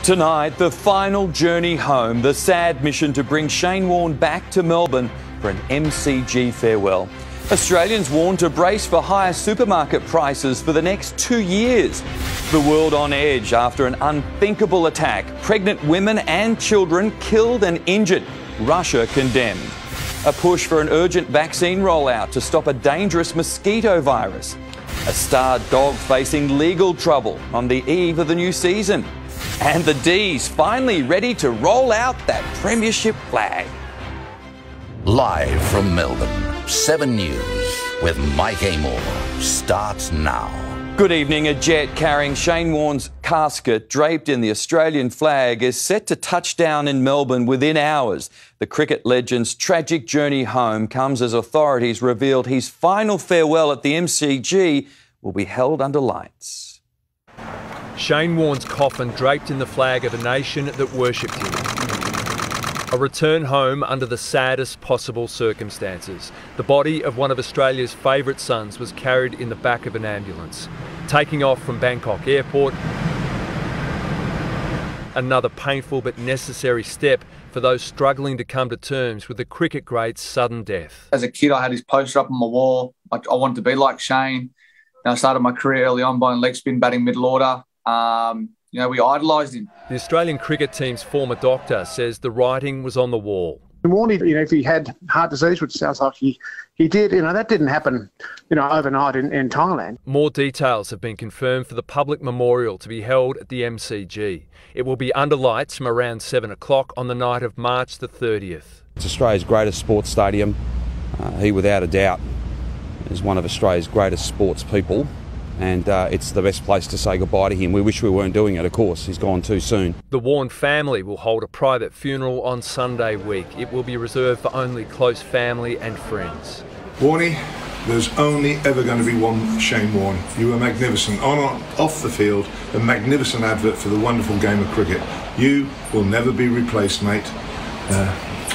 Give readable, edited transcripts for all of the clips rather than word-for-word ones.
Tonight, the final journey home, the sad mission to bring Shane Warne back to Melbourne for an MCG farewell. Australians warned to brace for higher supermarket prices for the next 2 years. The world on edge after an unthinkable attack. Pregnant women and children killed and injured. Russia condemned. A push for an urgent vaccine rollout to stop a dangerous mosquito virus. A star dog facing legal trouble on the eve of the new season. And the D's finally ready to roll out that premiership flag. Live from Melbourne, 7 News with Mike Amor starts now. Good evening. A jet carrying Shane Warne's casket draped in the Australian flag is set to touch down in Melbourne within hours. The cricket legend's tragic journey home comes as authorities revealed his final farewell at the MCG will be held under lights. Shane Warne's coffin draped in the flag of a nation that worshipped him. A return home under the saddest possible circumstances. The body of one of Australia's favourite sons was carried in the back of an ambulance. Taking off from Bangkok Airport, another painful but necessary step for those struggling to come to terms with the cricket great's sudden death. As a kid, I had his poster up on my wall. I wanted to be like Shane. And I started my career early on by leg spin, batting middle order. We idolised him. The Australian cricket team's former doctor says the writing was on the wall. Warne, if he had heart disease, which sounds like he did, that didn't happen, overnight in Thailand. More details have been confirmed for the public memorial to be held at the MCG. It will be under lights from around 7 o'clock on the night of March the 30th. It's Australia's greatest sports stadium. He, without a doubt, is one of Australia's greatest sports people. And it's the best place to say goodbye to him. We wish we weren't doing it, of course. He's gone too soon. The Warne family will hold a private funeral on Sunday week. It will be reserved for only close family and friends. Warnie, there's only ever going to be one Shane Warne. You were magnificent. On or off the field, a magnificent advert for the wonderful game of cricket. You will never be replaced, mate.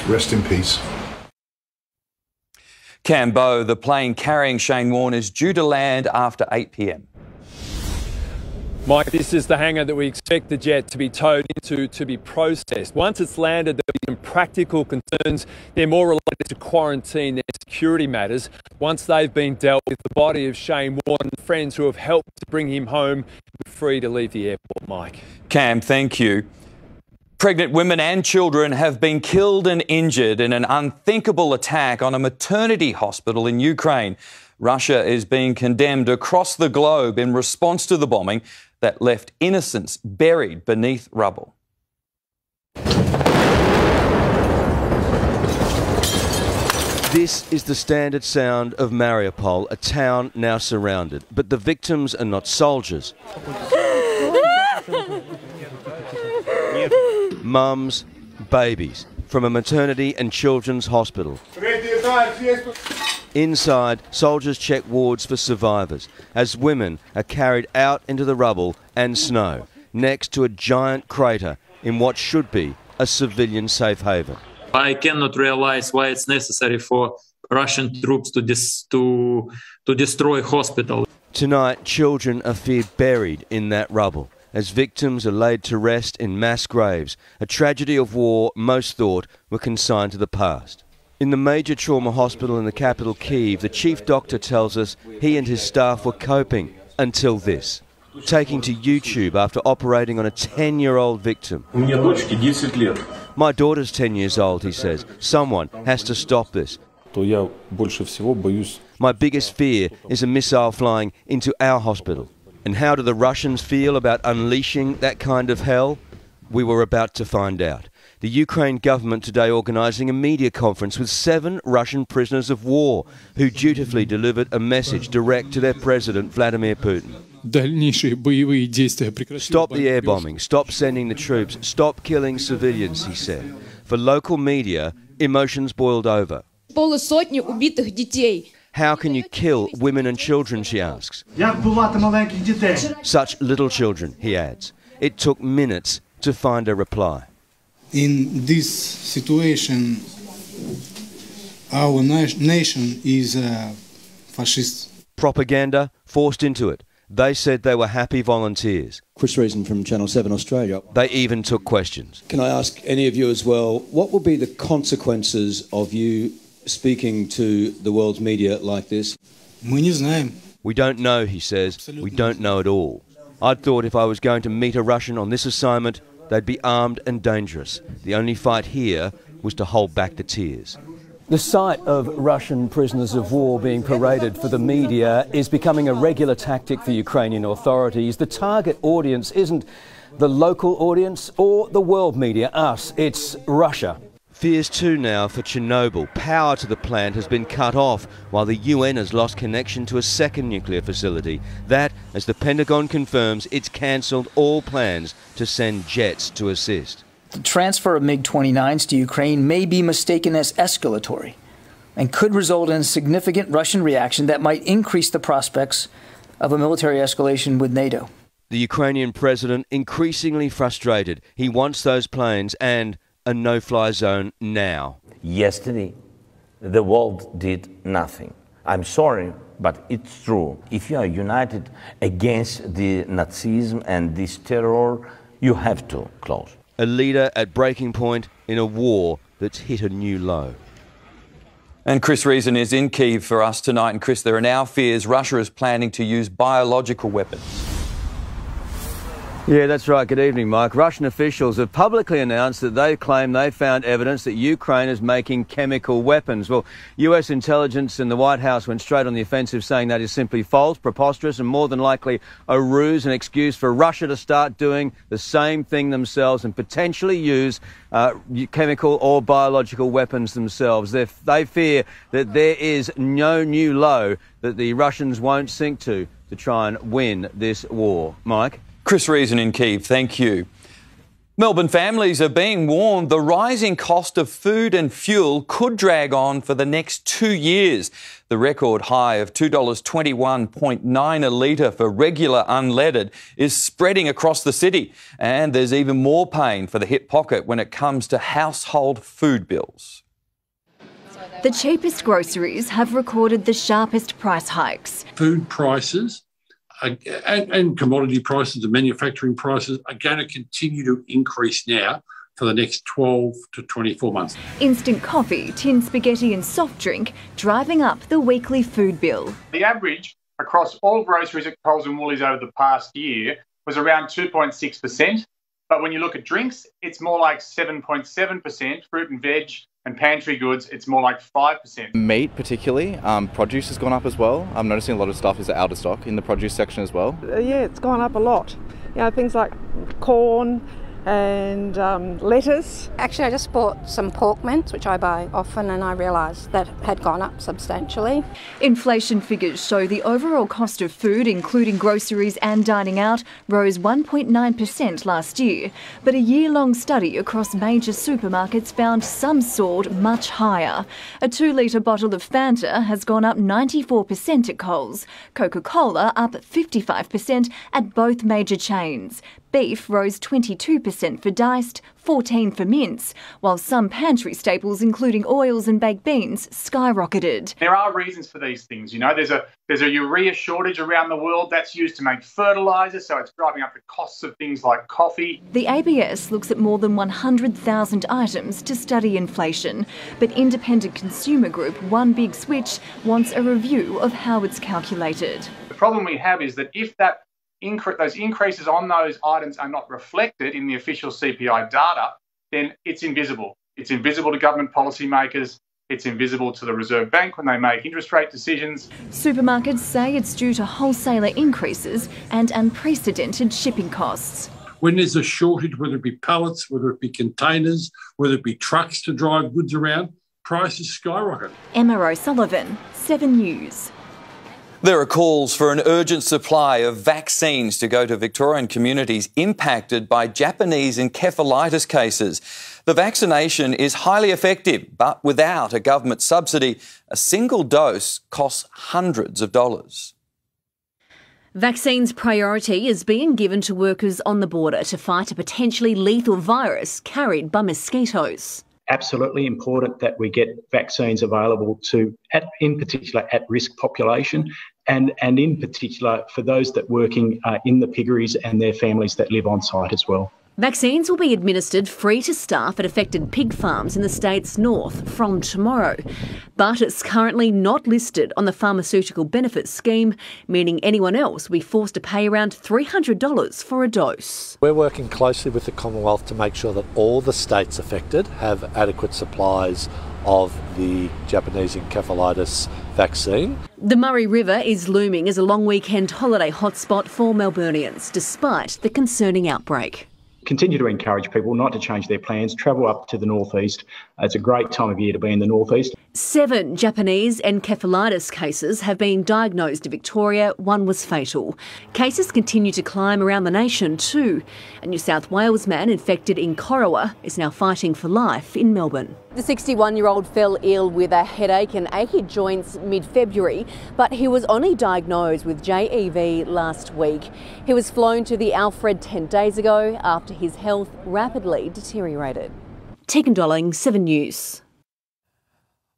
Rest in peace. Cambo, the plane carrying Shane Warne, is due to land after 8 p.m. Mike, this is the hangar that we expect the jet to be towed into to be processed. Once it's landed, there'll be some practical concerns. They're more related to quarantine and security matters. Once they've been dealt with, the body of Shane Warne, friends who have helped to bring him home, will be free to leave the airport, Mike. Cam, thank you. Pregnant women and children have been killed and injured in an unthinkable attack on a maternity hospital in Ukraine. Russia is being condemned across the globe in response to the bombing that left innocents buried beneath rubble. This is the standard sound of Mariupol, a town now surrounded. But the victims are not soldiers. Mums, babies, from a maternity and children's hospital. Inside, soldiers check wards for survivors, as women are carried out into the rubble and snow, next to a giant crater in what should be a civilian safe haven. I cannot realize why it's necessary for Russian troops to destroy hospital. Tonight, children are feared buried in that rubble, as victims are laid to rest in mass graves, a tragedy of war most thought were consigned to the past. In the major trauma hospital in the capital, Kyiv, the chief doctor tells us he and his staff were coping until this, taking to YouTube after operating on a 10-year-old victim. My daughter's 10 years old, he says. Someone has to stop this. My biggest fear is a missile flying into our hospital. And how do the Russians feel about unleashing that kind of hell? We were about to find out. The Ukraine government today organising a media conference with 7 Russian prisoners of war who dutifully delivered a message direct to their president, Vladimir Putin. Stop the air bombing, stop sending the troops, stop killing civilians, he said. For local media, emotions boiled over. How can you kill women and children, she asks. Such little children, he adds. It took minutes to find a reply. In this situation, our nation is fascist. Propaganda forced into it, They said they were happy volunteers. Chris Reason from Channel 7 Australia. They even took questions. Can I ask any of you as well, what will be the consequences of you speaking to the world's media like this? We don't know, he says. We don't know at all. I'd thought if I was going to meet a Russian on this assignment, they'd be armed and dangerous. The only fight here was to hold back the tears. The sight of Russian prisoners of war being paraded for the media is becoming a regular tactic for Ukrainian authorities. The target audience isn't the local audience or the world media, us, it's Russia. Fears too now for Chernobyl. Power to the plant has been cut off while the UN has lost connection to a second nuclear facility. That, as the Pentagon confirms, it's cancelled all plans to send jets to assist. The transfer of MiG-29s to Ukraine may be mistaken as escalatory and could result in a significant Russian reaction that might increase the prospects of a military escalation with NATO. The Ukrainian president increasingly frustrated. He wants those planes and a no-fly zone now. Yesterday, the world did nothing. I'm sorry, but it's true. If you are united against the Nazism and this terror, you have to close. A leader at breaking point in a war that's hit a new low. And Chris Reason is in Kyiv for us tonight. And Chris, there are now fears Russia is planning to use biological weapons. Yeah, that's right. Good evening, Mike. Russian officials have publicly announced that they claim they found evidence that Ukraine is making chemical weapons. Well, US intelligence and the White House went straight on the offensive, saying that is simply false, preposterous, and more than likely a ruse, an excuse for Russia to start doing the same thing themselves and potentially use chemical or biological weapons themselves. They fear that there is no new low that the Russians won't sink to try and win this war. Mike? Chris Reason in Kyiv, thank you. Melbourne families are being warned the rising cost of food and fuel could drag on for the next 2 years. The record high of $2.21.9 a litre for regular unleaded is spreading across the city, and there's even more pain for the hip pocket when it comes to household food bills. The cheapest groceries have recorded the sharpest price hikes. Food prices and commodity prices and manufacturing prices are going to continue to increase now for the next 12 to 24 months. Instant coffee, tin spaghetti and soft drink driving up the weekly food bill. The average across all groceries at Coles and Woolies over the past year was around 2.6%. But when you look at drinks, it's more like 7.7%. Fruit and veg and pantry goods, it's more like 5%. Meat particularly, produce has gone up as well. I'm noticing a lot of stuff is out of stock in the produce section as well. Yeah, it's gone up a lot. You know, things like corn and lettuce. Actually, I just bought some pork mince, which I buy often, and I realised that had gone up substantially. Inflation figures show the overall cost of food, including groceries and dining out, rose 1.9% last year. But a year-long study across major supermarkets found some soared much higher. A 2-litre bottle of Fanta has gone up 94% at Coles. Coca-Cola up 55% at both major chains. Beef rose 22% for diced, 14% for mince, while some pantry staples, including oils and baked beans, skyrocketed. There are reasons for these things. You know, there's a urea shortage around the world that's used to make fertiliser, so it's driving up the costs of things like coffee. The ABS looks at more than 100,000 items to study inflation, but independent consumer group One Big Switch wants a review of how it's calculated. The problem we have is that if those increases on those items are not reflected in the official CPI data, then it's invisible. It's invisible to government policymakers. It's invisible to the Reserve Bank when they make interest rate decisions. Supermarkets say it's due to wholesaler increases and unprecedented shipping costs. When there's a shortage, whether it be pallets, whether it be containers, whether it be trucks to drive goods around, prices skyrocket. Emma O'Sullivan, 7 News. There are calls for an urgent supply of vaccines to go to Victorian communities impacted by Japanese encephalitis cases. The vaccination is highly effective, but without a government subsidy, a single dose costs hundreds of dollars. Vaccines priority is being given to workers on the border to fight a potentially lethal virus carried by mosquitoes. Absolutely important that we get vaccines available to, in particular, at-risk population. and in particular for those that working in the piggeries and their families that live on site as well. Vaccines will be administered free to staff at affected pig farms in the state's north from tomorrow. But it's currently not listed on the pharmaceutical benefits scheme, meaning anyone else will be forced to pay around $300 for a dose. We're working closely with the Commonwealth to make sure that all the states affected have adequate supplies of the Japanese encephalitis vaccine. The Murray River is looming as a long weekend holiday hotspot for Melburnians, despite the concerning outbreak. Continue to encourage people not to change their plans, travel up to the northeast. It's a great time of year to be in the northeast. 7 Japanese encephalitis cases have been diagnosed in Victoria. 1 was fatal. Cases continue to climb around the nation too. A New South Wales man infected in Corowa is now fighting for life in Melbourne. The 61-year-old fell ill with a headache and achy joints mid-February, but he was only diagnosed with JEV last week. He was flown to the Alfred 10 days ago after his health rapidly deteriorated. Tegan Dolling, 7 News.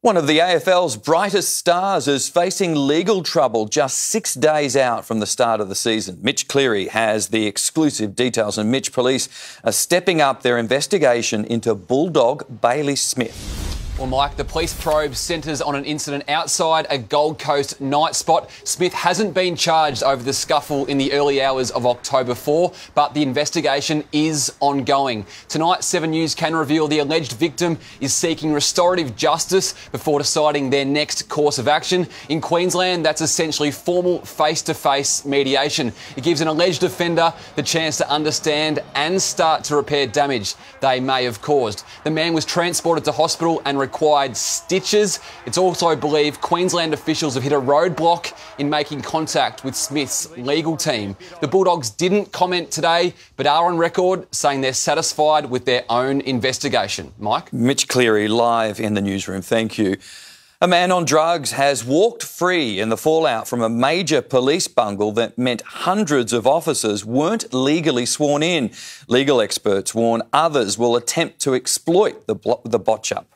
One of the AFL's brightest stars is facing legal trouble just 6 days out from the start of the season. Mitch Cleary has the exclusive details, and Mitch, police are stepping up their investigation into Bulldog Bailey Smith. Well, Mike, the police probe centres on an incident outside a Gold Coast night spot. Smith hasn't been charged over the scuffle in the early hours of October 4, but the investigation is ongoing. Tonight, 7 News can reveal the alleged victim is seeking restorative justice before deciding their next course of action. In Queensland, that's essentially formal face-to-face mediation. It gives an alleged offender the chance to understand and start to repair damage they may have caused. The man was transported to hospital and required stitches. It's also believed Queensland officials have hit a roadblock in making contact with Smith's legal team. The Bulldogs didn't comment today, but are on record saying they're satisfied with their own investigation. Mike? Mitch Cleary live in the newsroom. Thank you. A man on drugs has walked free in the fallout from a major police bungle that meant hundreds of officers weren't legally sworn in. Legal experts warn others will attempt to exploit the botch-up.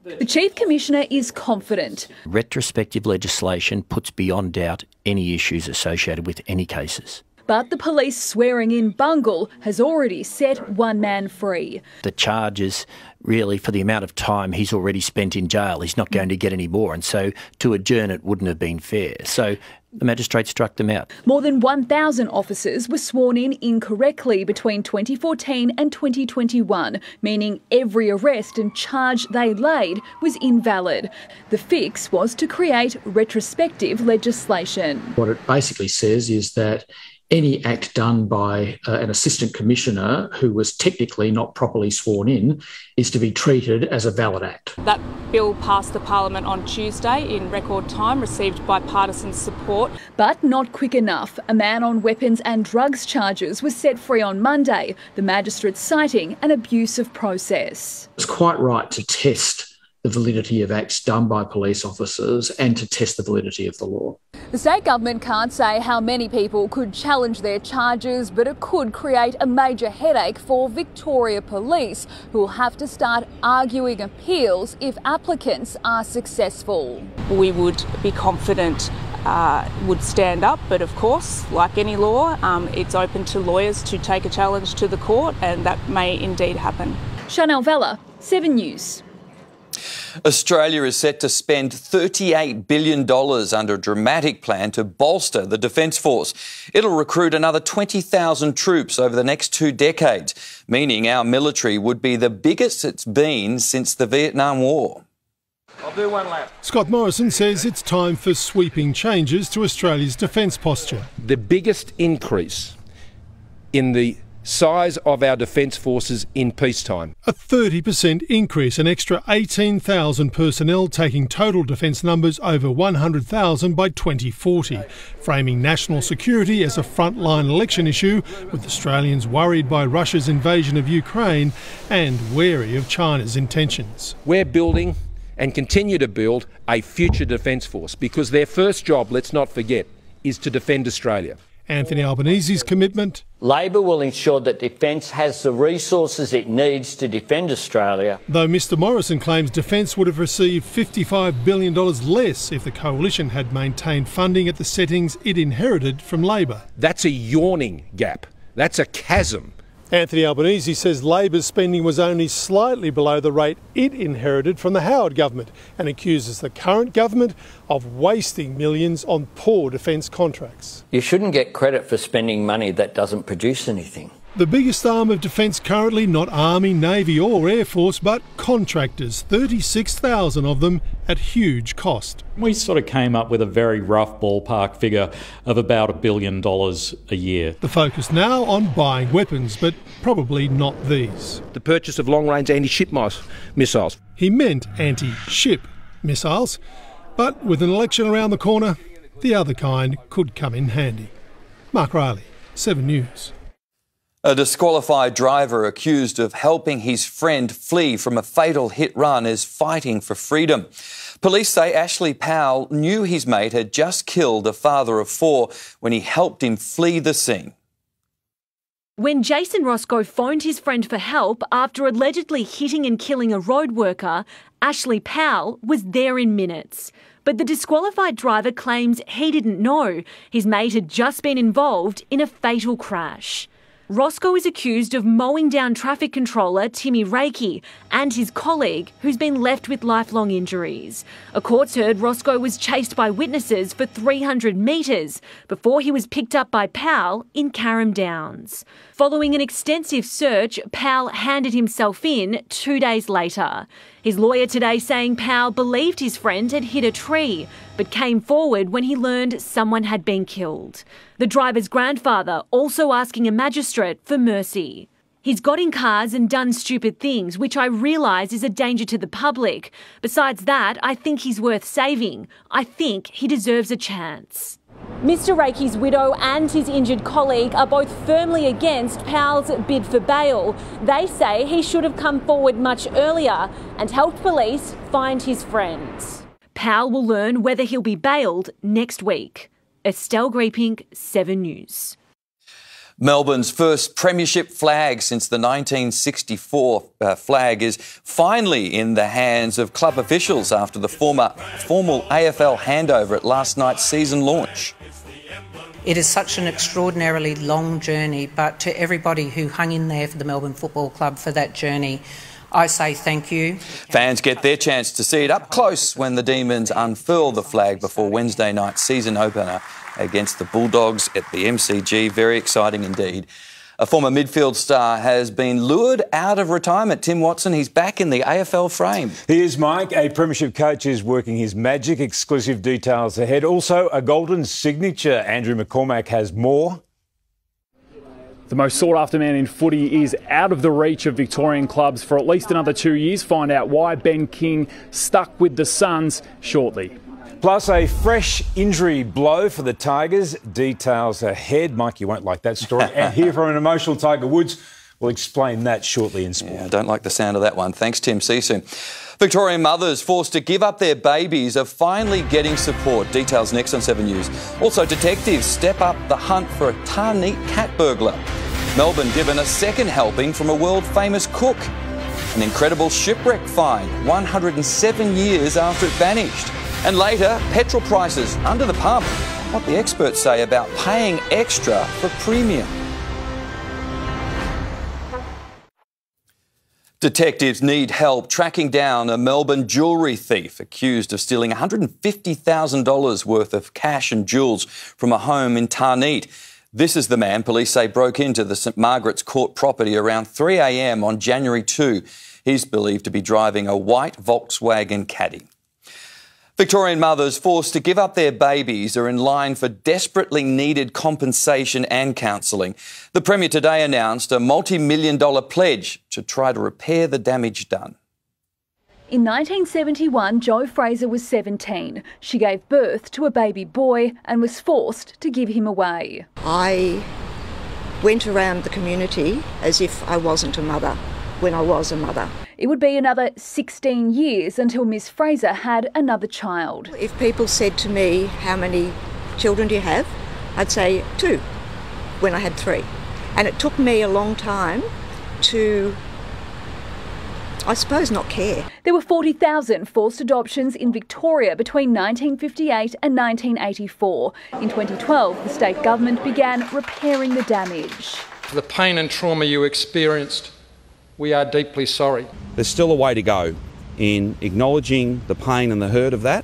The Chief Commissioner is confident. Retrospective legislation puts beyond doubt any issues associated with any cases. But the police swearing-in bungle has already set one man free. The charges, really, for the amount of time he's already spent in jail, he's not going to get any more, and so to adjourn it wouldn't have been fair. So the magistrate struck them out. More than 1,000 officers were sworn in incorrectly between 2014 and 2021, meaning every arrest and charge they laid was invalid. The fix was to create retrospective legislation. What it basically says is that any act done by an assistant commissioner who was technically not properly sworn in is to be treated as a valid act. That bill passed the Parliament on Tuesday in record time, received bipartisan support. But not quick enough. A man on weapons and drugs charges was set free on Monday, the magistrate citing an abusive process. It's quite right to test the validity of acts done by police officers and to test the validity of the law. The state government can't say how many people could challenge their charges, but it could create a major headache for Victoria Police, who will have to start arguing appeals if applicants are successful. We would be confident would stand up, but of course, like any law, it's open to lawyers to take a challenge to the court, and that may indeed happen. Chanel Vella, 7 News. Australia is set to spend $38 billion under a dramatic plan to bolster the Defence Force. It'll recruit another 20,000 troops over the next 2 decades, meaning our military would be the biggest it's been since the Vietnam War. I'll do one lap. Scott Morrison says it's time for sweeping changes to Australia's defence posture. The biggest increase in the size of our defence forces in peacetime. A 30% increase, an extra 18,000 personnel, taking total defence numbers over 100,000 by 2040, framing national security as a frontline election issue, with Australians worried by Russia's invasion of Ukraine and wary of China's intentions. We're building and continue to build a future defence force because their first job, let's not forget, is to defend Australia. Anthony Albanese's commitment. Labor will ensure that Defence has the resources it needs to defend Australia. Though Mr Morrison claims Defence would have received $55 billion less if the coalition had maintained funding at the settings it inherited from Labor. That's a yawning gap. That's a chasm. Anthony Albanese says Labor's spending was only slightly below the rate it inherited from the Howard government and accuses the current government of wasting millions on poor defence contracts. You shouldn't get credit for spending money that doesn't produce anything. The biggest arm of defence currently, not Army, Navy or Air Force, but contractors, 36,000 of them at huge cost. We sort of came up with a very rough ballpark figure of about $1 billion a year. The focus now on buying weapons, but probably not these. The purchase of long-range anti-ship missiles. He meant anti-ship missiles, but with an election around the corner, the other kind could come in handy. Mark Riley, 7 News. A disqualified driver accused of helping his friend flee from a fatal hit-run is fighting for freedom. Police say Ashley Powell knew his mate had just killed a father of 4 when he helped him flee the scene. When Jason Roscoe phoned his friend for help after allegedly hitting and killing a road worker, Ashley Powell was there in minutes. But the disqualified driver claims he didn't know his mate had just been involved in a fatal crash. Roscoe is accused of mowing down traffic controller Timmy Reiki and his colleague, who's been left with lifelong injuries. A court's heard Roscoe was chased by witnesses for 300 metres before he was picked up by Powell in Carrum Downs. Following an extensive search, Powell handed himself in 2 days later. His lawyer today saying Powell believed his friend had hit a tree, but came forward when he learned someone had been killed. The driver's grandfather also asking a magistrate for mercy. He's got in cars and done stupid things, which I realise is a danger to the public. Besides that, I think he's worth saving. I think he deserves a chance. Mr Reiki's widow and his injured colleague are both firmly against Powell's bid for bail. They say he should have come forward much earlier and helped police find his friends. Powell will learn whether he'll be bailed next week. Estelle Grieping, 7 News. Melbourne's first premiership flag since the 1964 flag is finally in the hands of club officials after the formal AFL handover at last night's season launch. It is such an extraordinarily long journey, but to everybody who hung in there for the Melbourne Football Club for that journey, I say thank you. Fans get their chance to see it up close when the Demons unfurl the flag before Wednesday night's season opener against the Bulldogs at the MCG. Very exciting indeed. A former midfield star has been lured out of retirement. Tim Watson, he's back in the AFL frame. He is, Mike. A premiership coach is working his magic. Exclusive details ahead. Also, a golden signature. Andrew McCormack has more. The most sought-after man in footy is out of the reach of Victorian clubs for at least another 2 years. Find out why Ben King stuck with the Suns shortly. Plus, a fresh injury blow for the Tigers. Details ahead. Mike, you won't like that story. And hear from an emotional Tiger Woods. We'll explain that shortly in sport. Yeah, I don't like the sound of that one. Thanks, Tim. See you soon. Victorian mothers forced to give up their babies are finally getting support. Details next on 7 News. Also, detectives step up the hunt for a Tarneet cat burglar. Melbourne given a second helping from a world-famous cook. An incredible shipwreck find 107 years after it vanished. And later, petrol prices under the pump. What the experts say about paying extra for premium. Detectives need help tracking down a Melbourne jewellery thief accused of stealing $150,000 worth of cash and jewels from a home in Tarneet. This is the man police say broke into the St Margaret's Court property around 3 a.m. on January 2. He's believed to be driving a white Volkswagen Caddy. Victorian mothers forced to give up their babies are in line for desperately needed compensation and counselling. The Premier today announced a multi-million-dollar pledge to try to repair the damage done. In 1971, Jo Fraser was 17. She gave birth to a baby boy and was forced to give him away. I went around the community as if I wasn't a mother when I was a mother. It would be another 16 years until Miss Fraser had another child. If people said to me, how many children do you have? I'd say 2. when I had 3. And it took me a long time to, I suppose, not care. There were 40,000 forced adoptions in Victoria between 1958 and 1984. In 2012, the state government began repairing the damage. For the pain and trauma you experienced, we are deeply sorry. There's still a way to go in acknowledging the pain and the hurt of that,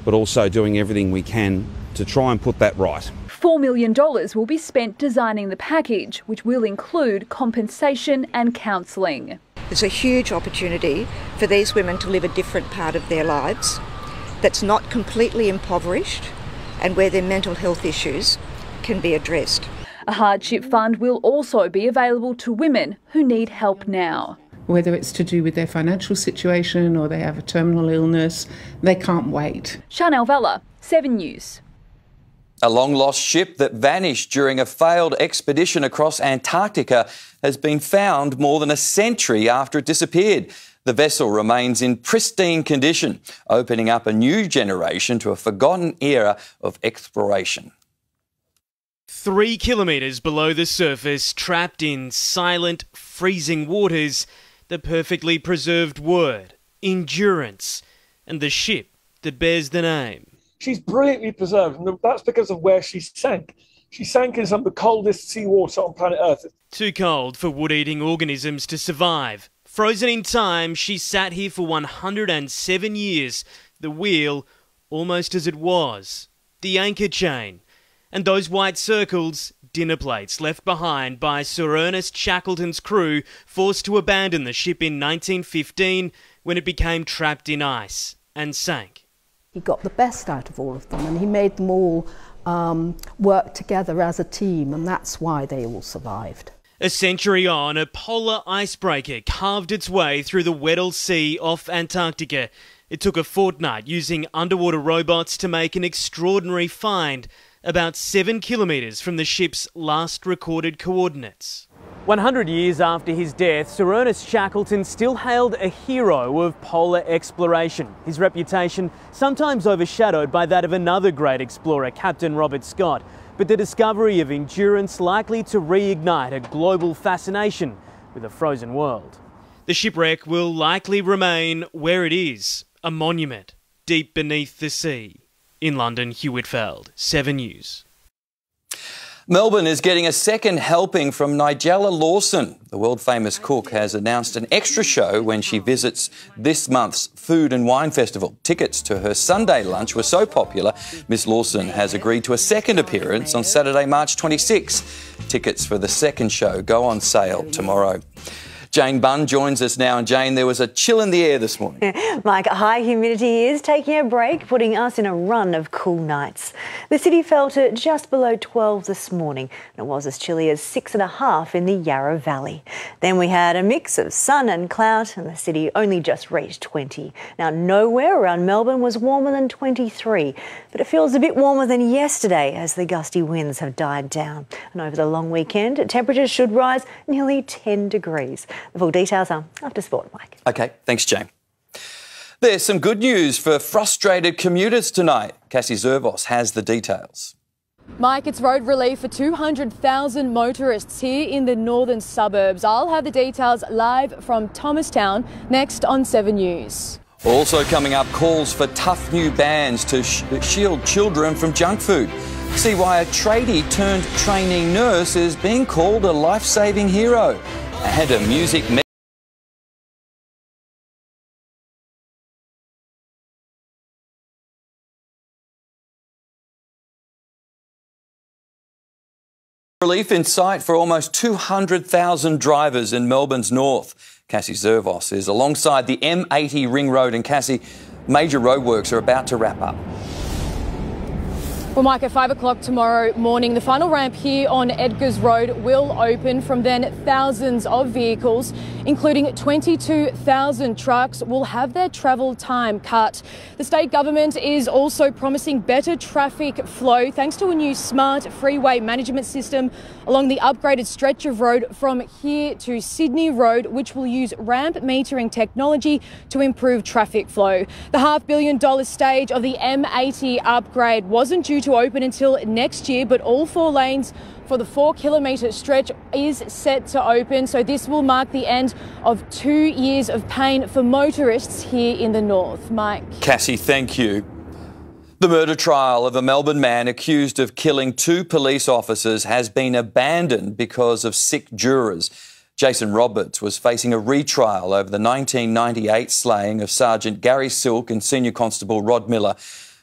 but also doing everything we can to try and put that right. $4 million will be spent designing the package, which will include compensation and counselling. There's a huge opportunity for these women to live a different part of their lives that's not completely impoverished and where their mental health issues can be addressed. A hardship fund will also be available to women who need help now. Whether it's to do with their financial situation or they have a terminal illness, they can't wait. Chanel Vella, 7 News. A long-lost ship that vanished during a failed expedition across Antarctica has been found more than a century after it disappeared. The vessel remains in pristine condition, opening up a new generation to a forgotten era of exploration. 3 kilometres below the surface, trapped in silent, freezing waters, the perfectly preserved word, endurance, and the ship that bears the name. She's brilliantly preserved, and that's because of where she sank. She sank in some of the coldest seawater on planet Earth. Too cold for wood-eating organisms to survive. Frozen in time, she sat here for 107 years, the wheel almost as it was. The anchor chain. And those white circles, dinner plates left behind by Sir Ernest Shackleton's crew, forced to abandon the ship in 1915 when it became trapped in ice and sank. He got the best out of all of them, and he made them all work together as a team, and that's why they all survived. A century on, a polar icebreaker carved its way through the Weddell Sea off Antarctica. It took a fortnight using underwater robots to make an extraordinary find, about 7 kilometres from the ship's last recorded coordinates. 100 years after his death, Sir Ernest Shackleton still hailed a hero of polar exploration. His reputation sometimes overshadowed by that of another great explorer, Captain Robert Scott. But the discovery of endurance likely to reignite a global fascination with a frozen world. The shipwreck will likely remain where it is, a monument deep beneath the sea. In London, Hugh Whitfield, 7 News. Melbourne is getting a second helping from Nigella Lawson. The world-famous cook has announced an extra show when she visits this month's Food and Wine Festival. Tickets to her Sunday lunch were so popular, Miss Lawson has agreed to a second appearance on Saturday, March 26. Tickets for the second show go on sale tomorrow. Jane Bunn joins us now. And Jane, there was a chill in the air this morning. Mike, high humidity is taking a break, putting us in a run of cool nights. The city fell to just below 12 this morning, and it was as chilly as 6.5 in the Yarra Valley. Then we had a mix of sun and cloud, and the city only just reached 20. Now, nowhere around Melbourne was warmer than 23, but it feels a bit warmer than yesterday as the gusty winds have died down. And over the long weekend, temperatures should rise nearly 10 degrees. The full details are after sport, Mike. OK, thanks, Jane. There's some good news for frustrated commuters tonight. Cassie Zervos has the details. Mike, it's road relief for 200,000 motorists here in the northern suburbs. I'll have the details live from Thomastown next on 7 News. Also coming up, calls for tough new bans to shield children from junk food. See why a tradie turned trainee nurse is being called a life-saving hero. And a music relief in sight for almost 200,000 drivers in Melbourne's north. Cassie Zervos is alongside the M80 Ring Road, and Cassie, major roadworks are about to wrap up. Well, Mike, at 5 o'clock tomorrow morning, the final ramp here on Edgars Road will open. From then, thousands of vehicles, including 22,000 trucks, will have their travel time cut. The state government is also promising better traffic flow thanks to a new smart freeway management system along the upgraded stretch of road from here to Sydney Road, which will use ramp metering technology to improve traffic flow. The $500 million stage of the M80 upgrade wasn't due to to open until next year, but all 4 lanes for the 4-kilometre stretch is set to open. So this will mark the end of 2 years of pain for motorists here in the north. Mike. Cassie, thank you. The murder trial of a Melbourne man accused of killing 2 police officers has been abandoned because of sick jurors. Jason Roberts was facing a retrial over the 1998 slaying of Sergeant Gary Silk and Senior Constable Rod Miller.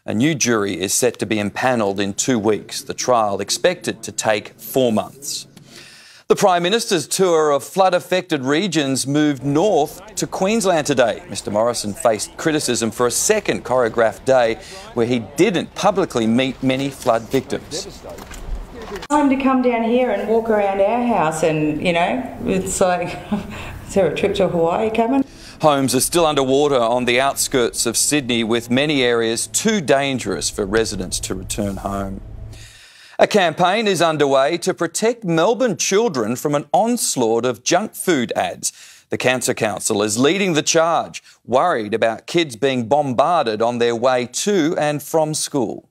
A new jury is set to be empanelled in 2 weeks. The trial expected to take 4 months. The Prime Minister's tour of flood-affected regions moved north to Queensland today. Mr Morrison faced criticism for a second choreographed day where he didn't publicly meet many flood victims. Time to come down here and walk around our house and, you know, it's like, is there a trip to Hawaii coming? Homes are still underwater on the outskirts of Sydney, with many areas too dangerous for residents to return home. A campaign is underway to protect Melbourne children from an onslaught of junk food ads. The Cancer Council is leading the charge, worried about kids being bombarded on their way to and from school.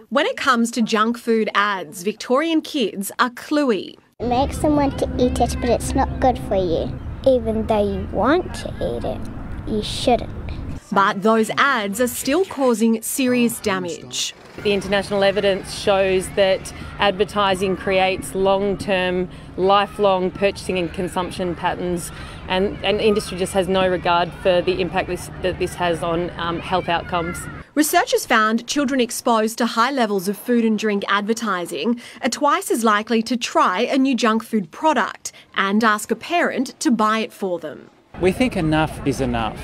When it comes to junk food ads, Victorian kids are cluey. It makes them want to eat it, but it's not good for you. Even though you want to eat it, you shouldn't. But those ads are still causing serious damage. The international evidence shows that advertising creates long-term, lifelong purchasing and consumption patterns, and industry just has no regard for the impact that this has on health outcomes. Researchers found children exposed to high levels of food and drink advertising are twice as likely to try a new junk food product and ask a parent to buy it for them. We think enough is enough.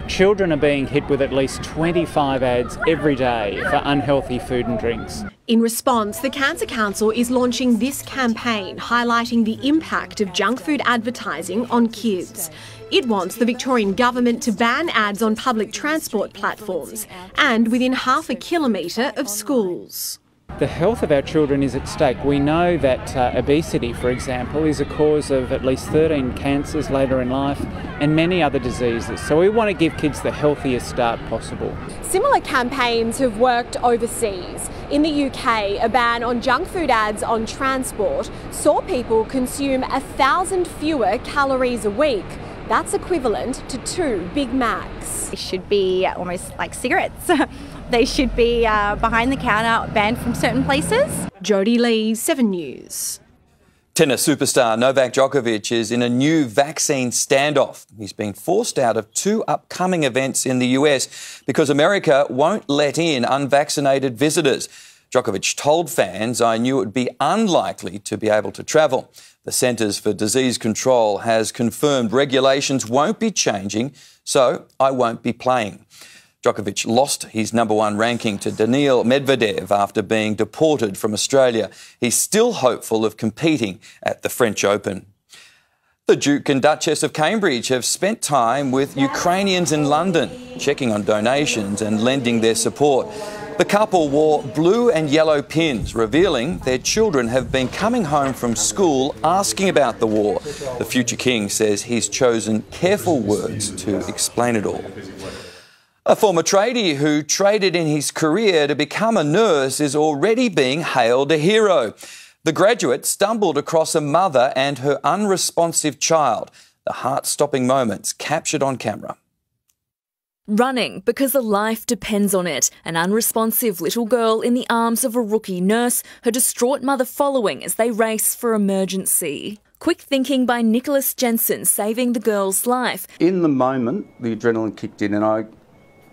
Children are being hit with at least 25 ads every day for unhealthy food and drinks. In response, the Cancer Council is launching this campaign highlighting the impact of junk food advertising on kids. It wants the Victorian Government to ban ads on public transport platforms and within half a kilometre of schools. The health of our children is at stake. We know that obesity, for example, is a cause of at least 13 cancers later in life and many other diseases. So we want to give kids the healthiest start possible. Similar campaigns have worked overseas. In the UK, a ban on junk food ads on transport saw people consume 1,000 fewer calories a week. That's equivalent to 2 Big Macs. It should be almost like cigarettes. They should be behind the counter, banned from certain places. Jodie Lee, 7 News. Tennis superstar Novak Djokovic is in a new vaccine standoff. He's been forced out of 2 upcoming events in the US because America won't let in unvaccinated visitors. Djokovic told fans, "I knew it would be unlikely to be able to travel." The Centres for Disease Control has confirmed regulations won't be changing, so I won't be playing. Djokovic lost his #1 ranking to Daniil Medvedev after being deported from Australia. He's still hopeful of competing at the French Open. The Duke and Duchess of Cambridge have spent time with Ukrainians in London, checking on donations and lending their support. The couple wore blue and yellow pins, revealing their children have been coming home from school asking about the war. The future king says he's chosen careful words to explain it all. A former tradie who traded in his career to become a nurse is already being hailed a hero. The graduate stumbled across a mother and her unresponsive child. The heart-stopping moments captured on camera. Running because a life depends on it. An unresponsive little girl in the arms of a rookie nurse, her distraught mother following as they race for emergency. Quick thinking by Nicholas Jensen saving the girl's life. In the moment, the adrenaline kicked in and I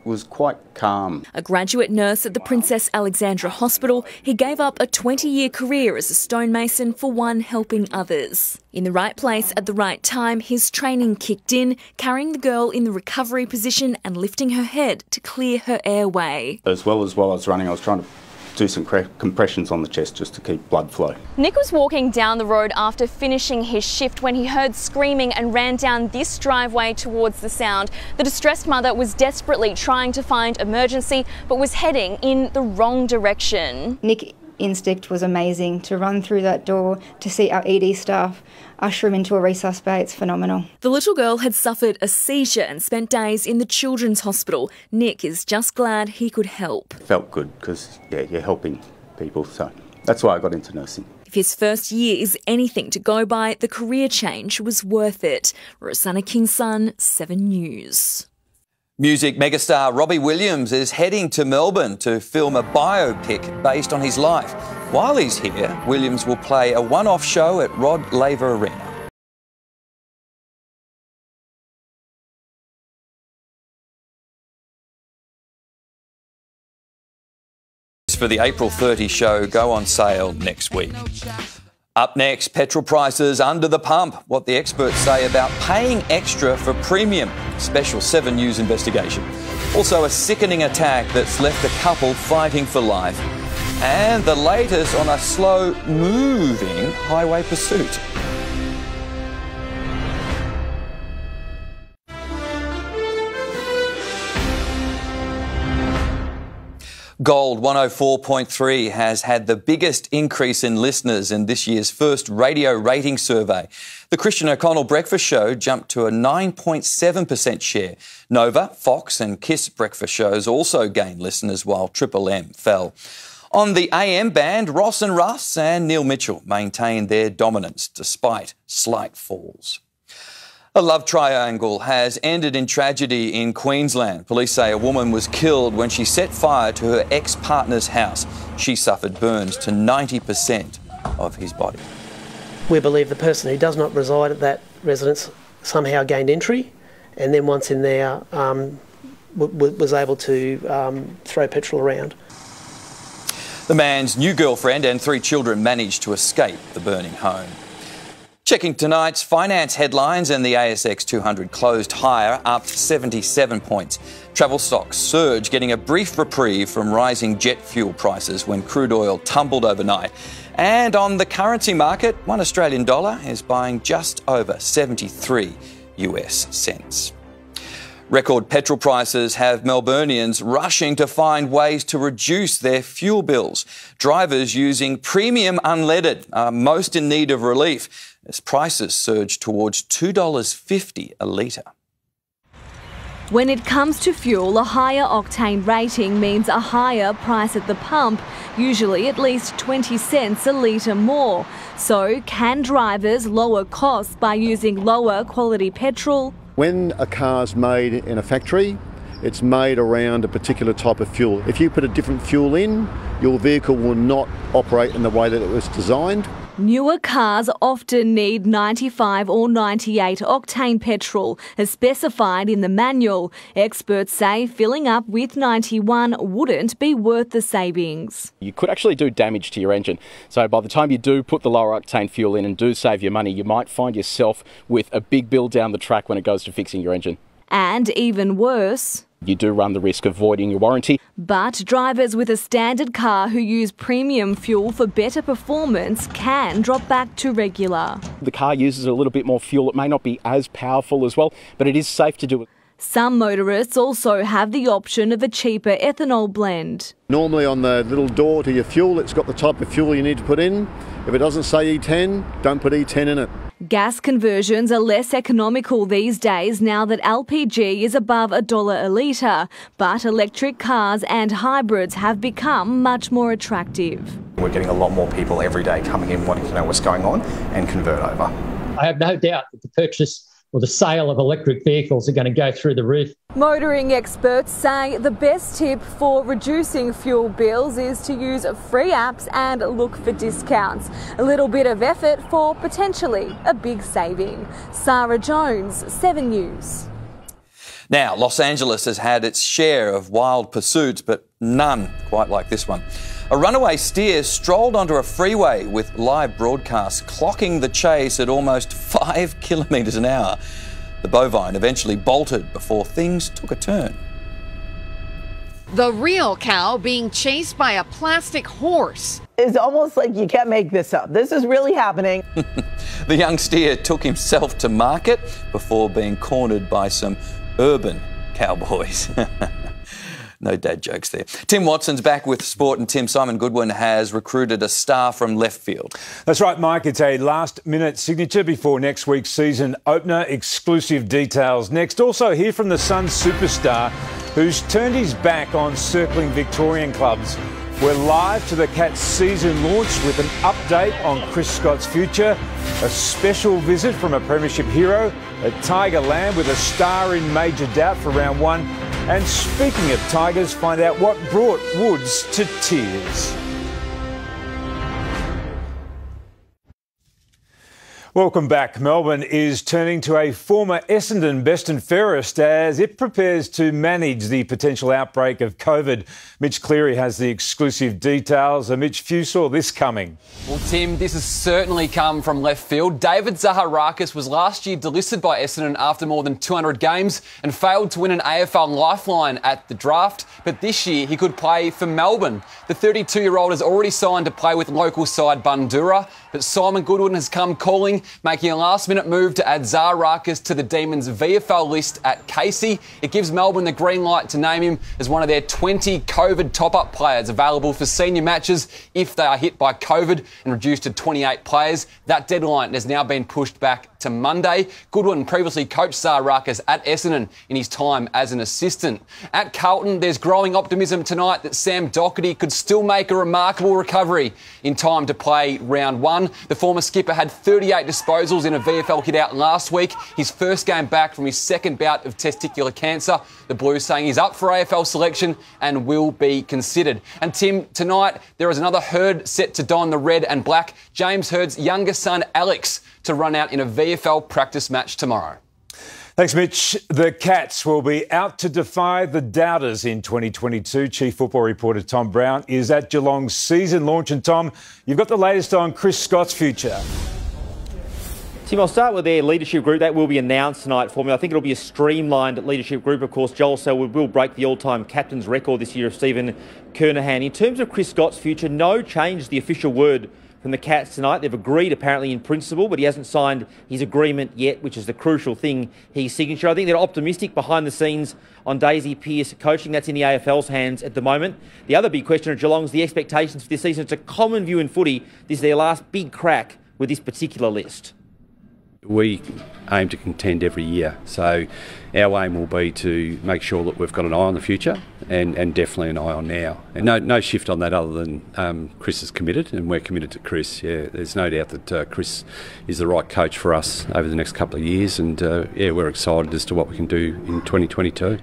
was quite calm. A graduate nurse at the Princess Alexandra Hospital, he gave up a 20-year career as a stonemason for one helping others. In the right place at the right time, his training kicked in, carrying the girl in the recovery position and lifting her head to clear her airway. As well as while I was running, I was trying to do some compressions on the chest just to keep blood flow. Nick was walking down the road after finishing his shift when he heard screaming and ran down this driveway towards the sound. The distressed mother was desperately trying to find emergency but was heading in the wrong direction. Nick instinct was amazing. To run through that door, to see our ED staff usher him into a resusc bay, it's phenomenal. The little girl had suffered a seizure and spent days in the children's hospital. Nick is just glad he could help. Felt good because, yeah, you're helping people, so that's why I got into nursing. If his first year is anything to go by, the career change was worth it. Rosanna Kingson, 7 News. Music megastar Robbie Williams is heading to Melbourne to film a biopic based on his life. While he's here, Williams will play a one-off show at Rod Laver Arena. For the April 30 show go on sale next week. Up next, petrol prices under the pump. What the experts say about paying extra for premium. Special 7 News investigation. Also a sickening attack that's left a couple fighting for life. And the latest on a slow-moving highway pursuit. Gold 104.3 has had the biggest increase in listeners in this year's first radio rating survey. The Christian O'Connell Breakfast Show jumped to a 9.7% share. Nova, Fox and Kiss breakfast shows also gained listeners while Triple M fell. On the AM band, Ross and Russ and Neil Mitchell maintained their dominance despite slight falls. A love triangle has ended in tragedy in Queensland. Police say a woman was killed when she set fire to her ex-partner's house. She suffered burns to 90% of his body. We believe the person who does not reside at that residence somehow gained entry, and then once in there was able to throw petrol around. The man's new girlfriend and 3 children managed to escape the burning home. Checking tonight's finance headlines, and the ASX 200 closed higher, up 77 points. Travel stocks surged, getting a brief reprieve from rising jet fuel prices when crude oil tumbled overnight. And on the currency market, one Australian dollar is buying just over 73 US cents. Record petrol prices have Melburnians rushing to find ways to reduce their fuel bills. Drivers using premium unleaded are most in need of relief as prices surge towards $2.50 a litre. When it comes to fuel, a higher octane rating means a higher price at the pump, usually at least 20 cents a litre more. So can drivers lower costs by using lower quality petrol? When a car's made in a factory, it's made around a particular type of fuel. If you put a different fuel in, your vehicle will not operate in the way that it was designed. Newer cars often need 95 or 98 octane petrol, as specified in the manual. Experts say filling up with 91 wouldn't be worth the savings. You could actually do damage to your engine. So by the time you do put the lower octane fuel in and do save your money, you might find yourself with a big bill down the track when it goes to fixing your engine. And even worse, you do run the risk of voiding your warranty. But drivers with a standard car who use premium fuel for better performance can drop back to regular. The car uses a little bit more fuel. It may not be as powerful as well, but it is safe to do it. Some motorists also have the option of a cheaper ethanol blend. Normally on the little door to your fuel, it's got the type of fuel you need to put in. If it doesn't say E10, don't put E10 in it. Gas conversions are less economical these days now that LPG is above $1 a litre, but electric cars and hybrids have become much more attractive. We're getting a lot more people every day coming in wanting to know what's going on and convert over. I have no doubt that the purchase or the sale of electric vehicles are going to go through the roof. Motoring experts say the best tip for reducing fuel bills is to use free apps and look for discounts. A little bit of effort for potentially a big saving. Sarah Jones, 7 News. Now, Los Angeles has had its share of wild pursuits, but none quite like this one. A runaway steer strolled onto a freeway with live broadcasts clocking the chase at almost 5 kilometres an hour. The bovine eventually bolted before things took a turn. The real cow being chased by a plastic horse. It's almost like you can't make this up. This is really happening. The young steer took himself to market before being cornered by some urban cowboys. No dad jokes there. Tim Watson's back with sport, and Tim, Simon Goodwin has recruited a star from left field. That's right, Mike. It's a last-minute signature before next week's season opener. Exclusive details next. Also hear from the Suns superstar who's turned his back on circling Victorian clubs. We're live to the Cats season launch with an update on Chris Scott's future, a special visit from a premiership hero, a Tiger Lamb with a star in major doubt for round one, and speaking of Tigers, find out what brought Woods to tears. Welcome back. Melbourne is turning to a former Essendon best and fairest as it prepares to manage the potential outbreak of COVID. Mitch Cleary has the exclusive details. Mitch, few saw this coming. Well, Tim, this has certainly come from left field. David Zaharakis was last year delisted by Essendon after more than 200 games and failed to win an AFL lifeline at the draft. But this year he could play for Melbourne. The 32-year-old has already signed to play with local side Bundoora, but Simon Goodwin has come calling, making a last-minute move to add Zaharakis to the Demons' VFL list at Casey. It gives Melbourne the green light to name him as one of their 20 COVID top-up players available for senior matches if they are hit by COVID and reduced to 28 players. That deadline has now been pushed back to Monday. Goodwin previously coached Zaharakis at Essendon in his time as an assistant. At Carlton, there's growing optimism tonight that Sam Doherty could still make a remarkable recovery in time to play round one. The former skipper had 38 disposals in a VFL hit-out last week, his first game back from his second bout of testicular cancer. The Blues saying he's up for AFL selection and will be considered. And Tim, tonight there is another Herd set to don the red and black. James Herd's younger son Alex to run out in a VFL practice match tomorrow. Thanks, Mitch. The Cats will be out to defy the doubters in 2022. Chief Football Reporter Tom Brown is at Geelong's season launch. And Tom, you've got the latest on Chris Scott's future. Tim, I'll start with their leadership group. That will be announced tonight for me. I think it'll be a streamlined leadership group. Of course, Joel Selwood will break the all-time captain's record this year of Stephen Kernahan. In terms of Chris Scott's future, no change is the official word from the Cats tonight. They've agreed apparently in principle, but he hasn't signed his agreement yet, which is the crucial thing, his signature. I think they're optimistic behind the scenes on Daisy Pearce coaching. That's in the AFL's hands at the moment. The other big question at Geelong is the expectations for this season. It's a common view in footy. This is their last big crack with this particular list. We aim to contend every year, so our aim will be to make sure that we've got an eye on the future and definitely an eye on now. And no shift on that other than Chris is committed and we're committed to Chris. Yeah, there's no doubt that Chris is the right coach for us over the next couple of years, and yeah, we're excited as to what we can do in 2022.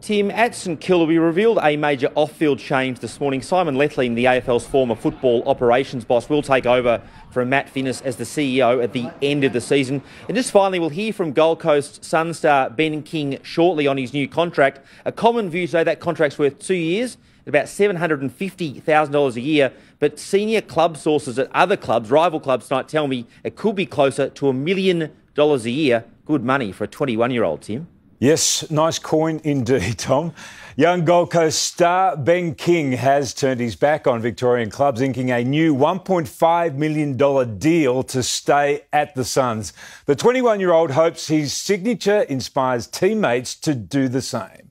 Tim, at St Kilda, we revealed a major off-field change this morning. Simon Lethlean, the AFL's former football operations boss, will take over from Matt Finnis as the CEO at the end of the season. And just finally, we'll hear from Gold Coast Sun star Ben King shortly on his new contract. A common view today, that contract's worth 2 years, at about $750,000 a year. But senior club sources at other clubs, rival clubs tonight, tell me it could be closer to $1 million a year. Good money for a 21-year-old, Tim. Yes, nice coin indeed, Tom. Young Gold Coast star Ben King has turned his back on Victorian clubs, inking a new $1.5 million deal to stay at the Suns. The 21-year-old hopes his signature inspires teammates to do the same.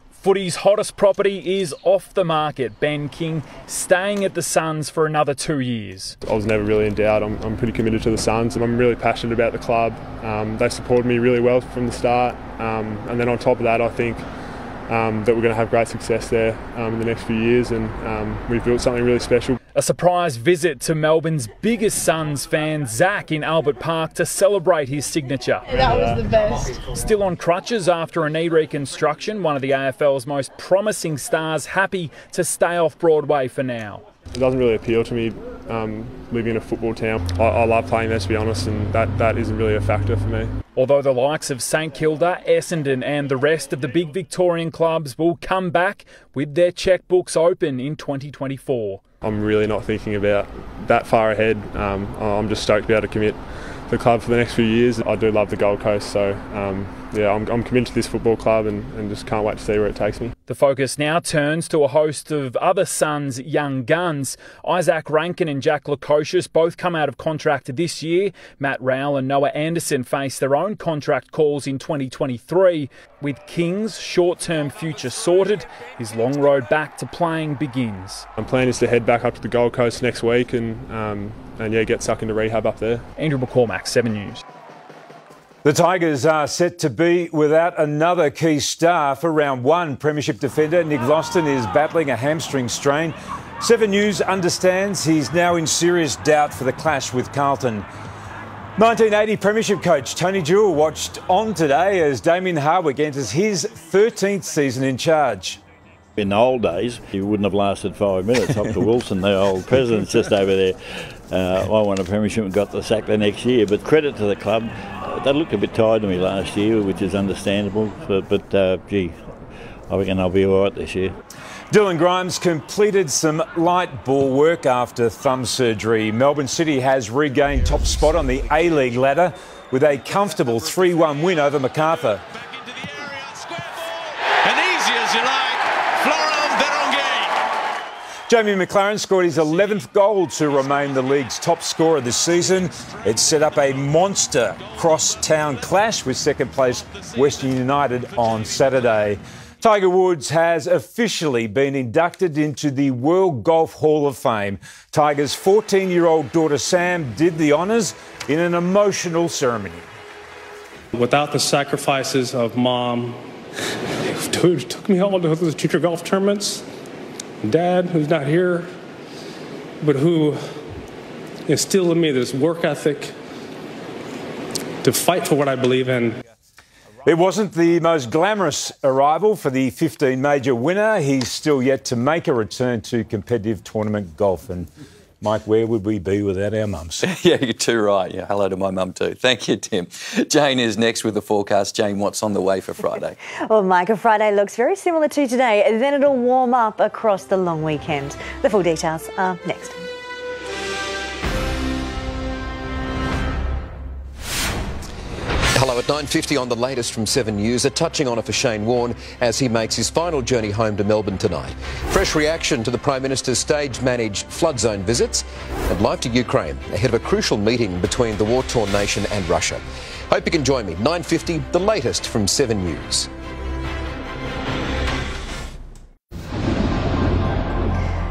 Footy's hottest property is off the market. Ben King staying at the Suns for another 2 years. I was never really in doubt. I'm pretty committed to the Suns and I'm really passionate about the club. They supported me really well from the start. And then on top of that, I think that we're going to have great success there in the next few years, and we've built something really special. A surprise visit to Melbourne's biggest Suns fan, Zach, in Albert Park to celebrate his signature. That was the best. Still on crutches after a knee reconstruction, one of the AFL's most promising stars happy to stay off Broadway for now. It doesn't really appeal to me living in a football town. I love playing there, to be honest, and that isn't really a factor for me. Although the likes of St Kilda, Essendon and the rest of the big Victorian clubs will come back with their checkbooks open in 2024. I'm really not thinking about that far ahead. I'm just stoked to be able to commit to the club for the next few years. I do love the Gold Coast, so yeah, I'm committed to this football club and just can't wait to see where it takes me. The focus now turns to a host of other Suns young guns. Isaac Rankin and Jack Lukosius both come out of contract this year. Matt Rowell and Noah Anderson face their own contract calls in 2023. With King's short-term future sorted, his long road back to playing begins. My plan is to head back up to the Gold Coast next week and yeah, get stuck into rehab up there. Andrew McCormack, 7 News. The Tigers are set to be without another key star for round one. Premiership defender Nick Loston is battling a hamstring strain. 7 News understands he's now in serious doubt for the clash with Carlton. 1980 Premiership coach Tony Jewell watched on today as Damien Hardwick enters his 13th season in charge. In the old days, he wouldn't have lasted 5 minutes. Dr. Wilson, the old president's just over there. I won a premiership and got the sack the next year. But credit to the club. They looked a bit tired to me last year, which is understandable. But gee, I reckon I'll be all right this year. Dylan Grimes completed some light ball work after thumb surgery. Melbourne City has regained top spot on the A-League ladder with a comfortable 3-1 win over MacArthur. Jamie McLaren scored his 11th goal to remain the league's top scorer this season. It set up a monster cross-town clash with second-place Western United on Saturday. Tiger Woods has officially been inducted into the World Golf Hall of Fame. Tiger's 14-year-old daughter Sam did the honours in an emotional ceremony. Without the sacrifices of Mom, who took me all to the future golf tournaments, Dad, who's not here, but who instilled in me this work ethic to fight for what I believe in. It wasn't the most glamorous arrival for the 15 major winner. He's still yet to make a return to competitive tournament golf. And Mike, where would we be without our mums? Yeah, you're too right. Yeah, hello to my mum too. Thank you, Tim. Jane is next with the forecast. Jane, what's on the way for Friday? Well, Mike, Friday looks very similar to today. Then it'll warm up across the long weekend. The full details are next. Hello at 9:50 on the latest from 7 News. A touching honour for Shane Warne as he makes his final journey home to Melbourne tonight. Fresh reaction to the Prime Minister's stage-managed flood zone visits and live to Ukraine ahead of a crucial meeting between the war-torn nation and Russia. Hope you can join me. 9:50, the latest from 7 News.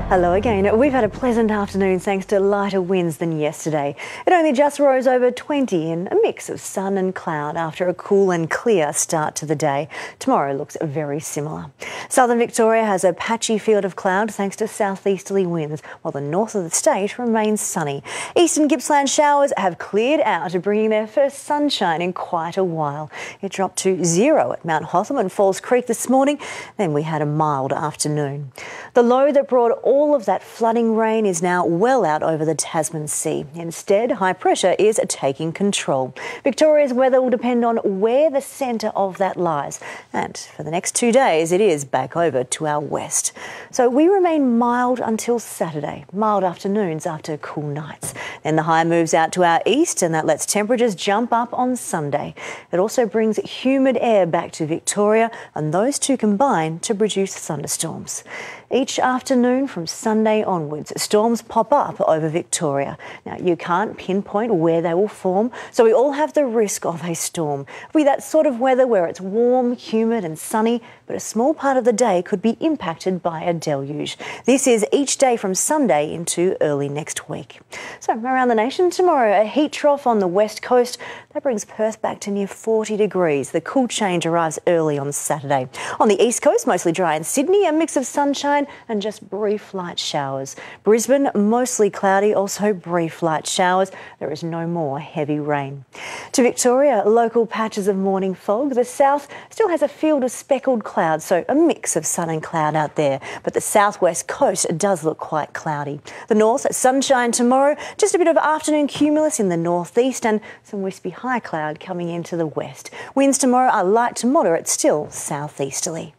Hello again. We've had a pleasant afternoon thanks to lighter winds than yesterday. It only just rose over 20 in a mix of sun and cloud after a cool and clear start to the day. Tomorrow looks very similar. Southern Victoria has a patchy field of cloud thanks to southeasterly winds, while the north of the state remains sunny. Eastern Gippsland showers have cleared out, bringing their first sunshine in quite a while. It dropped to 0 at Mount Hotham and Falls Creek this morning. Then we had a mild afternoon. The low that brought all of that flooding rain is now well out over the Tasman Sea. Instead, high pressure is taking control. Victoria's weather will depend on where the centre of that lies. And for the next 2 days, it is back over to our west. So we remain mild until Saturday. Mild afternoons after cool nights. Then the high moves out to our east and that lets temperatures jump up on Sunday. It also brings humid air back to Victoria, and those two combine to produce thunderstorms. Each afternoon from Sunday onwards, storms pop up over Victoria. Now, you can't pinpoint where they will form, so we all have the risk of a storm. It'll be that sort of weather where it's warm, humid and sunny, but a small part of the day could be impacted by a deluge. This is each day from Sunday into early next week. So around the nation tomorrow, a heat trough on the west coast. That brings Perth back to near 40 degrees. The cool change arrives early on Saturday. On the east coast, mostly dry in Sydney, a mix of sunshine and just brief light showers. Brisbane, mostly cloudy, also brief light showers. There is no more heavy rain. To Victoria, local patches of morning fog. The south still has a field of speckled clouds, so a mix of sun and cloud out there. But the southwest coast does look quite cloudy. The north, sunshine tomorrow. Just a bit of afternoon cumulus in the northeast and some wispy high cloud coming into the west. Winds tomorrow are light to moderate, still southeasterly.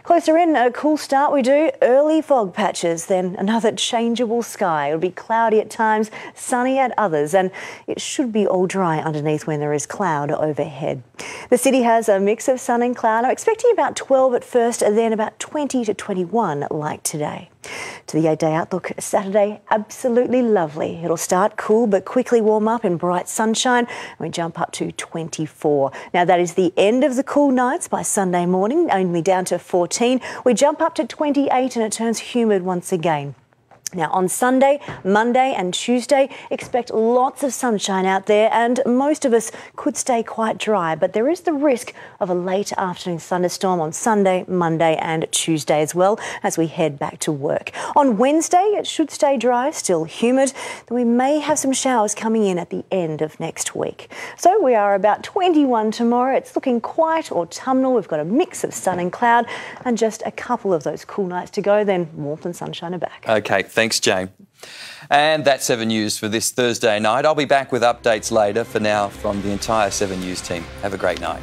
Closer in, a cool start we do. Early fog patches, then another changeable sky. It'll be cloudy at times, sunny at others, and it should be all dry underneath when there is cloud overhead. The city has a mix of sun and cloud. I'm expecting about 12 at first, and then about 20 to 21 like today. To the 8-day outlook, Saturday, absolutely lovely. It'll start cool but quickly warm up in bright sunshine, and we jump up to 24. Now that is the end of the cool nights. By Sunday morning, only down to 14. We jump up to 28 and it turns humid once again. Now on Sunday, Monday and Tuesday, expect lots of sunshine out there, and most of us could stay quite dry, but there is the risk of a late afternoon thunderstorm on Sunday, Monday and Tuesday as well as we head back to work. On Wednesday, it should stay dry, still humid, though we may have some showers coming in at the end of next week. So we are about 21 tomorrow. It's looking quite autumnal. We've got a mix of sun and cloud and just a couple of those cool nights to go, then warmth and sunshine are back. Okay, thanks, Jane. And that's 7 News for this Thursday night. I'll be back with updates later. For now, from the entire 7 News team, have a great night.